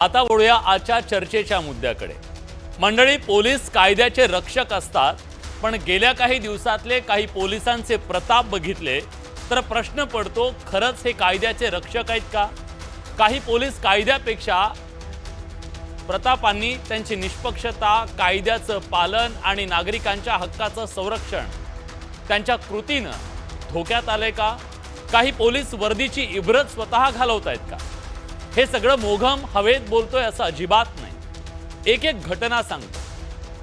आता वळूया आजच्या चर्चेच्या मुद्द्याकडे। मंडळी, पोलीस कायद्याचे रक्षक असतात, पण गेल्या काही दिवसातले काही पोलिसांचे प्रताप बघितले तर प्रश्न पडतो, खरंच हे कायद्याचे रक्षक आहेत का? काही पोलीस कायद्यापेक्षा प्रतापांनी त्यांची निष्पक्षता, कायद्याचं पालन आणि नागरिकांच्या हक्काचं संरक्षण त्यांच्या कृतीनं धोक्यात आले का? काही पोलीस वर्दीची इब्रत स्वतः घालवतायत का? हे सगळं मोघम हवेत बोलतोय असं अजिबात नाही। एक एक घटना सांगतो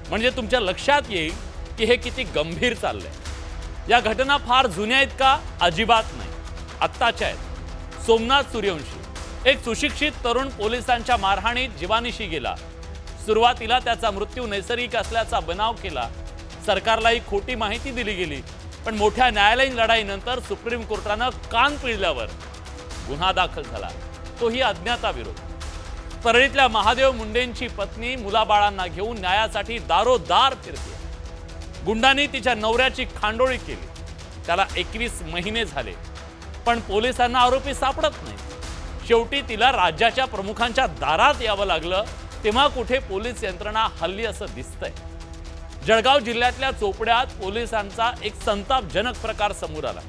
म्हणजे तुमच्या लक्षात येईल की हे किती गंभीर चाललंय। या घटना फार जुन्या आहेत का? अजिबात नाही, आत्ताच्या आहेत। सोमनाथ सूर्यवंशी एक सुशिक्षित तरुण पोलिसांच्या मारहाणीत जीवानिशी गेला। सुरुवातीला त्याचा मृत्यू नैसर्गिक असल्याचा बनाव केला, सरकारलाही खोटी माहिती दिली गेली, पण मोठ्या न्यायालयीन लढाईनंतर सुप्रीम कोर्टानं कान पिळल्यावर गुन्हा दाखल झाला, तोही अज्ञाताविरोध। परळीतल्या महादेव मुंडेंची पत्नी मुलाबाळांना घेऊन न्यायासाठी दारोदार फिरते। गुंडांनी तिच्या नवऱ्याची खांडोळी केली, त्याला 21 महिने झाले, पण पोलिसांना आरोपी सापडत नाही। शेवटी तिला राज्याच्या प्रमुखांच्या दारात यावं लागलं, तेव्हा कुठे पोलीस यंत्रणा हल्ली असं दिसतंय। जळगाव जिल्ह्यातल्या चोपड्यात पोलिसांचा एक संतापजनक प्रकार समोर आला।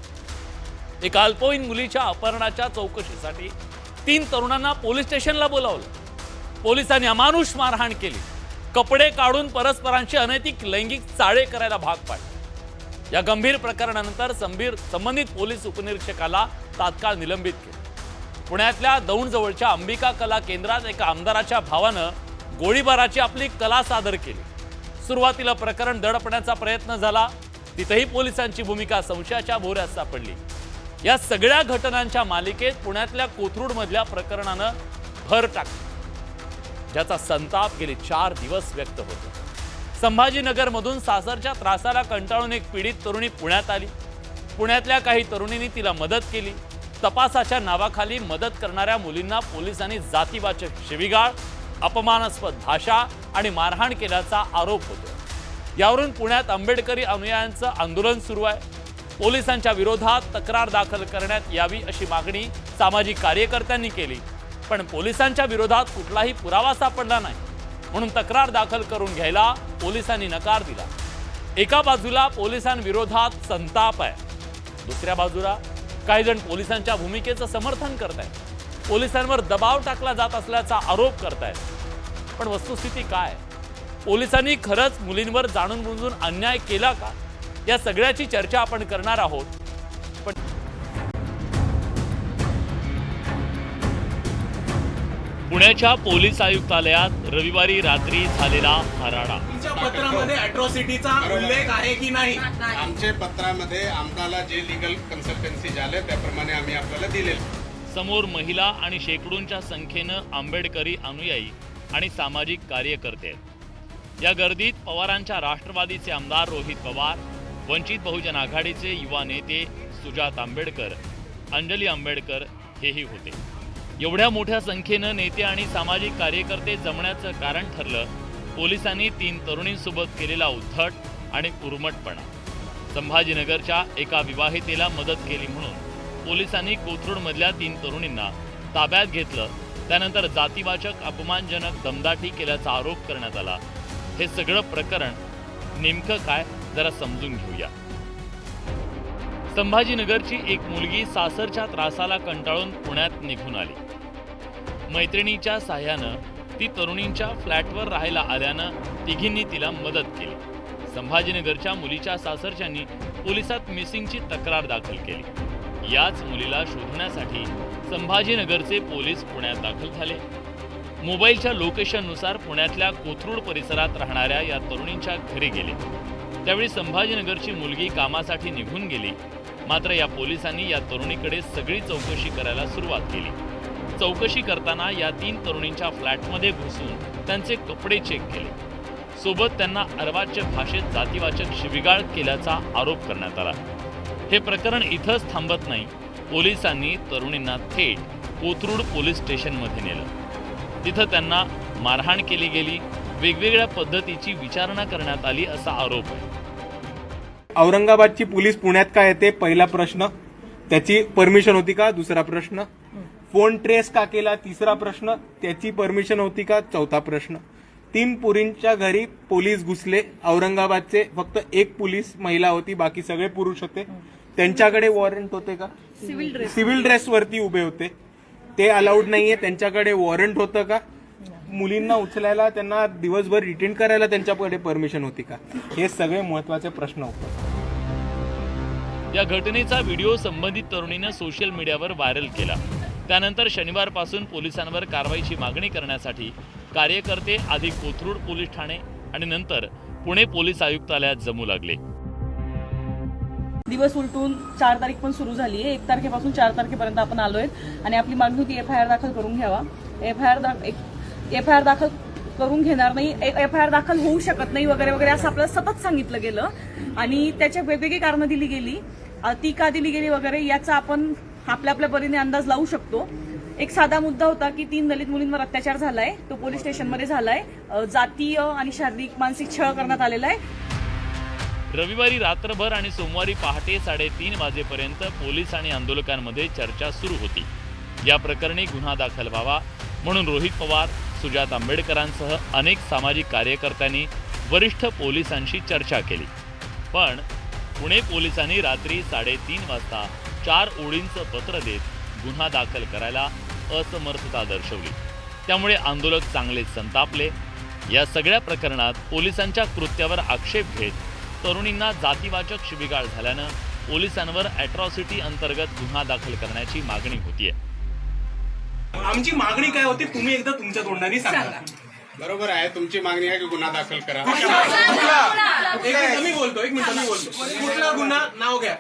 एका अल्पवयीन मुलीच्या अपहरणाच्या चौकशीसाठी 3 तरुणांना पोलीस स्टेशनला बोलावलं। पोलिसांनी अमानुष मारहाण केली, कपडे काढून परस्परांशी अनैतिक लैंगिक चाळे करायला भाग पाडले। या गंभीर प्रकरणानंतर संबंधित पोलीस उपनिरीक्षकाला तात्काळ निलंबित केले। पुण्यातल्या दौंडजवळच्या अंबिका कला केंद्रात एका आमदाराच्या भावानं गोळीबाराची आपली कला सादर केली। सुरुवातीला प्रकरण दडपण्याचा प्रयत्न झाला, तिथेही पोलिसांची भूमिका संशयाच्या भोवऱ्यात सापडली। या सगळ्या घटनांच्या मालिकेत पुण्यातल्या कोथरूडमधल्या प्रकरणानं भर टाकली, ज्याचा संताप गेले 4 दिवस व्यक्त होतो। संभाजीनगरमधून सासरच्या त्रासाला कंटाळून एक पीडित तरुणी पुण्यात आली। पुण्यातल्या काही तरुणींनी तिला मदत केली। तपासाच्या नावाखाली मदत करणाऱ्या मुलींना पोलिसांनी जातीवाचक शिवीगाळ, अपमानास्पद भाषा आणि मारहाण केल्याचा आरोप होतो। यावरून पुण्यात आंबेडकरी अनुयायांचं आंदोलन सुरू आहे। पोलिसांच्या विरोधात तक्रार दाखल करण्यात यावी अशी मागणी सामाजिक कार्यकर्त्यांनी केली, पण पोलिसांच्या विरोधात कुठलाही पुरावा सापडला नाही, म्हणून तक्रार दाखल करून घ्यायला पोलिसांनी नकार दिला। एका बाजूला पोलिसांविरोधात संताप आहे, दुसऱ्या बाजूला काही जण पोलिसांच्या भूमिकेचं समर्थन करतायत, पोलिसांवर दबाव टाकला जात असल्याचा आरोप करतायत। पण वस्तुस्थिती काय? पोलिसांनी खरंच मुलींवर जाणून बुजून अन्याय केला का? या सगळ्याची चर्चा आपण करणार आहोत। पण पुण्याच्या पोलीस आयुक्तालयात रविवारी रात्री झालेला हराडा। तुमच्या पत्रामध्ये अॅट्रॉसिटीचा उल्लेख आहे की नाही? आमच्या पत्रामध्ये आम्हाला जे लीगल कन्सल्टन्सी झाले त्याप्रमाणे आम्ही आपल्याला दिलेले। समोर महिला आणि शेकडोंच्या संख्येनं आंबेडकरी अनुयायी आणि सामाजिक कार्यकर्ते आहेत। या गर्दीत पवारांच्या राष्ट्रवादीचे आमदार रोहित पवार, वंचित बहुजन आघाडीचे युवा नेते सुजात आंबेडकर, अंजली आंबेडकर हेही होते। एवढ्या मोठ्या संख्येनं नेते आणि सामाजिक कार्यकर्ते जमण्याचं कारण ठरलं पोलिसांनी 3 तरुणींसोबत केलेला उद्धट आणि उर्मटपणा। संभाजीनगरच्या एका विवाहितेला मदत केली म्हणून पोलिसांनी कोथरूडमधल्या 3 तरुणींना ताब्यात घेतलं, त्यानंतर जातीवाचक अपमानजनक दमदाटी केल्याचा आरोप करण्यात आला। हे सगळं प्रकरण नेमकं काय जरा समजून घेऊया। संभाजीनगरची एक मुलगी सासरच्या त्रासाला कंटाळून पुण्यात निघून आली। मैत्रिणीच्या साह्यानं ती तरुणींच्या फ्लॅटवर राहायला आल्यानं तिघींनी तिला मदत केली। संभाजीनगरच्या मुलीच्या सासरच्यांनी पोलिसात मिसिंगची तक्रार दाखल केली। याच मुलीला शोधण्यासाठी संभाजीनगरचे पोलीस पुण्यात दाखल झाले। मोबाईलच्या लोकेशननुसार पुण्यातल्या कोथरूड परिसरात राहणाऱ्या या तरुणींच्या घरी गेले। त्यावेळी संभाजीनगरची मुलगी कामासाठी निघून गेली, मात्र या पोलिसांनी या तरुणीकडे सगळी चौकशी करायला सुरुवात केली। चौकशी करताना या 3 तरुणींच्या फ्लॅटमध्ये घुसून त्यांचे कपडे चेक केले, सोबत त्यांना अर्वाच्य भाषेत जातीवाचक शिवीगाळ केल्याचा आरोप करण्यात आला। हे प्रकरण इथंच थांबत नाही, पोलिसांनी तरुणींना थेट कोथरूड पोलीस स्टेशनमध्ये नेलं। तिथं त्यांना मारहाण केली गेली, वेगवेगळ्या पद्धतीची विचारणा करण्यात आली असा आरोप आहे। औरंगाबादची पोलीस पुण्यात का येते? पहिला प्रश्न, त्याची परमिशन होती का? दुसरा प्रश्न, फोन ट्रेस का केला? तिसरा प्रश्न, त्याची परमिशन होती का? चौथा प्रश्न. 3 पोरींच्या घरी पोलीस घुसले. औरंगाबादचे फक्त 1 पोलीस महिला होती, बाकी सगळे पुरुष होते. त्यांच्याकडे वॉरंट होते का? सिव्हिल ड्रेस वरती उभे होते, ते अलाउड नाहीये. त्यांच्याकडे वॉरंट होतं का? मुलींना उचलायला, त्यांना दिवसभर रिटेन करायला त्यांच्याकडे परमिशन होती का? हे सगळे महत्वाचे प्रश्न होते. या घटनेचा व्हिडिओ संबंधित तरुणीनं सोशल मीडियावर व्हायरल केला. त्यानंतर शनिवारपासून पोलिसांवर कारवाईची मागणी करण्यासाठी कार्यकर्ते आधी कोथरूड पोलीस ठाणे आणि नंतर पुणे पोलीस आयुक्तालयात जमू लागले. दिवस उलटून 4 तारीख पण सुरू झाली आहे. 1 तारखेपासून 4 तारखेपर्यंत आपण आलोय आणि आपली मागणी होती FIR दाखल करून घ्यावा. FIR दाखल करून घेणार नाही, FIR दाखल होऊ शकत नाही वगैरे वगैरे असं आपल्याला सतत सांगितलं गेलं आणि त्याच्या वेगवेगळी कारणं दिली गेली. ती का दिली गेली वगैरे याचा आपण आपल्या परीने अंदाज लावू शकतो. एक साधा मुद्दा होता की 3 दलित मुलींवर अत्याचार झालाय, तो पोलीस स्टेशनमध्ये झालाय. जातीय आणि शारीरिक मानसिक छळ करण्यात आलेला आहे. रविवारी रात्रभर आणि सोमवारी पहाटे 3:30 वाजेपर्यंत पोलीस आणि आंदोलकांमध्ये चर्चा सुरू होती. या प्रकरणी गुन्हा दाखल व्हावा म्हणून रोहित पवार, सुजात आंबेडकरांसह अनेक सामाजिक कार्यकर्त्यांनी वरिष्ठ पोलिसांशी चर्चा केली. पण पुणे पोलिसांनी रात्री 3:30 वाजता 4 ओळींचं पत्र देत गुन्हा दाखल करायला असमर्थता दर्शवली. त्यामुळे आंदोलक चांगलेच संतापले. या सगळ्या प्रकरणात पोलिसांच्या कृत्यावर आक्षेप घेत तरुणींना जातीवाचक शिवीगाळ झाल्यानं पोलिसांवर अॅट्रॉसिटी अंतर्गत गुन्हा दाखल करण्याची मागणी होतीये. आमची मागणी काय होती तुम्ही एकदा तुमच्या तोंडाने सांगा. बरोबर आहे, तुमची मागणी आहे की गुन्हा दाखल करा. एक मिनिट मी बोलतो. कुठला गुन्हा? नाव घ्या.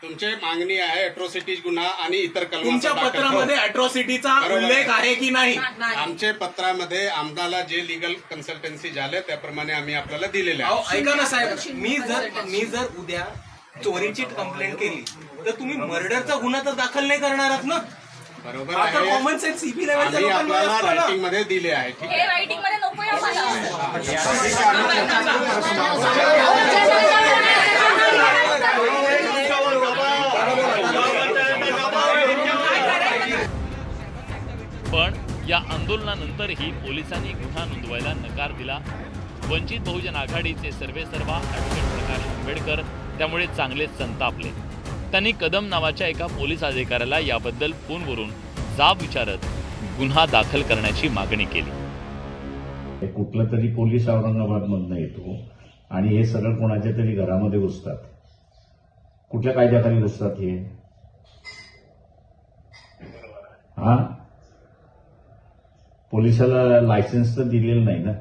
तुमची मागणी आहे अॅट्रॉसिटीज गुन्हा आणि इतर तुमच्या कलमांचा पत्रामध्ये अॅट्रॉसिटीचा उल्लेख आहे की नाही? आमच्या पत्रामध्ये आम्हाला जे लिगल कन्सल्टन्सी झाले त्याप्रमाणे आम्ही आपल्याला दिलेले आहे. अहो ऐका ना साहेब, मी जर उद्या चोरीची कंप्लेंट केली तर तुम्ही मर्डरचा गुन्हा तर दाखल नाही करणार आहात ना? बरोबर आता आहे, कॉमन सेन्स CP लेवलच्या आम्ही लोकांना आपल्याला असतं ना. रायटिंग मध्ये दिले आहे. ठीक आहे. रायटिंग मध्ये नको पण या आंदोलनानंतरही पोलिसांनी गुन्हा नोंदवायला नकार दिला. वंचित बहुजन आघाडीचे सर्वेसर्वा ॲडव्होकेट प्रकाश आंबेडकर त्यामुळे चांगलेच संतापले. त्यांनी कदम नावाच्या एका पोलीस अधिकाऱ्याला याबद्दल फोनवरून जाब विचारत गुन्हा दाखल करण्याची मागणी केली. कुठला तरी पोलीस औरंगाबादमधनं येतो आणि हे सगळं कोणाच्या तरी घरामध्ये घुसतात. कुठल्या कायद्याखाली घुसतात हे? हा, पोलिसाला लायसन्स तर दिलेलं नाही ना,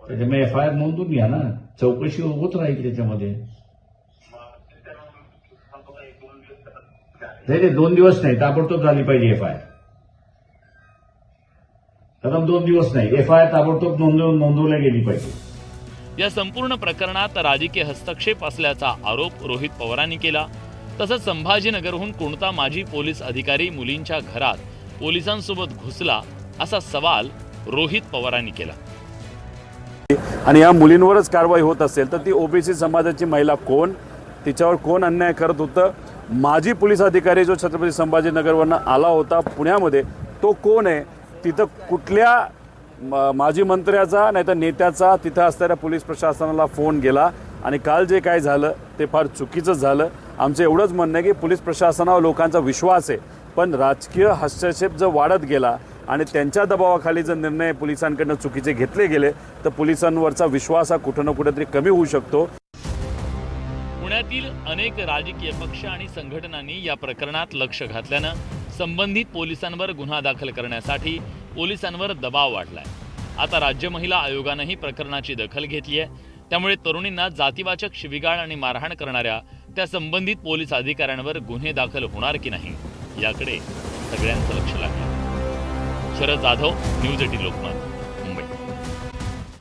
त्याच्यामुळे FIR नोंदून घ्या ना, चौकशी होत राहील त्याच्यामध्ये. नाही 2 दिवस नाही, ताबडतोब झाली पाहिजे FIR. कदम 2 दिवस नाही, FIR ताबडतोब नोंदवल्या गेली पाहिजे. या संपूर्ण प्रकरणात राजकीय हस्तक्षेप असल्याचा आरोप रोहित पवारांनी केला. तसंच संभाजीनगरहून कोणता माजी पोलीस अधिकारी मुलींच्या घरात पोलिसांसोबत घुसला असा सवाल रोहित पवारांनी केला. आणि या मुलींवरच कारवाई होत असेल तर ती ओबीसी समाजाची महिला कोण, तिच्यावर कोण अन्याय करत होतं? माजी पोलीस अधिकारी जो छत्रपती संभाजीनगरवरनं आला होता पुण्यामध्ये, तो कोण आहे? तिथं कुठल्या माजी मंत्र्याचा नाही तर नेत्याचा तिथं असणाऱ्या पोलीस प्रशासनाला फोन गेला? आणि काल जे काय झालं ते फार चुकीचं झालं. आमचं एवढंच म्हणणं आहे की पोलीस प्रशासनावर लोकांचा विश्वास आहे, पण राजकीय हस्तक्षेप जर वाढत गेला आणि त्यांच्या दबावाखाली जर निर्णय पोलिसांकडनं चुकीचे घेतले गेले तर पोलिसांवरचा विश्वास हा कुठं ना कुठेतरी कमी होऊ शकतो. पुण्यातील अनेक राजकीय पक्ष आणि संघटनांनी या प्रकरणात लक्ष घातल्यानं संबंधित पोलिसांवर गुन्हा दाखल करण्यासाठी पोलिसांवर दबाव वाढलाय. आता राज्य महिला आयोगानंही प्रकरणाची दखल घेतली आहे. त्यामुळे तरुणींना जातीवाचक शिवीगाळ आणि मारहाण करणाऱ्या त्या संबंधित पोलीस अधिकाऱ्यांवर गुन्हे दाखल होणार की नाही याकडे सगळ्यांचं लक्ष लागलं. शरद जाधव, न्यूज 18 लोकमत.